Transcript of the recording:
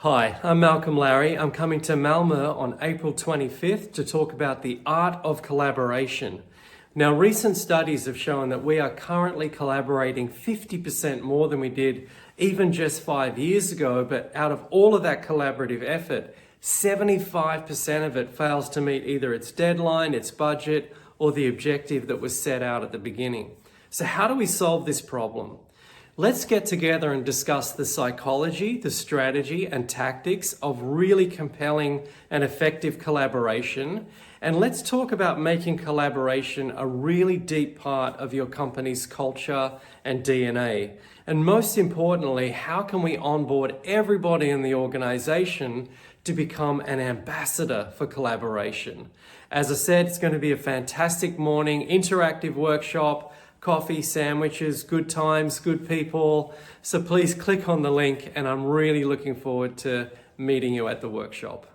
Hi, I'm Malcolm Larri. I'm coming to Malmö on April 25th to talk about the art of collaboration. Now, recent studies have shown that we are currently collaborating 50% more than we did even just 5 years ago, but out of all of that collaborative effort, 75% of it fails to meet either its deadline, its budget, or the objective that was set out at the beginning. So how do we solve this problem? Let's get together and discuss the psychology, the strategy, and tactics of really compelling and effective collaboration. And let's talk about making collaboration a really deep part of your company's culture and DNA. And most importantly, how can we onboard everybody in the organization to become an ambassador for collaboration? As I said, it's going to be a fantastic morning, interactive workshop, coffee, sandwiches, good times, good people. So please click on the link, and I'm really looking forward to meeting you at the workshop.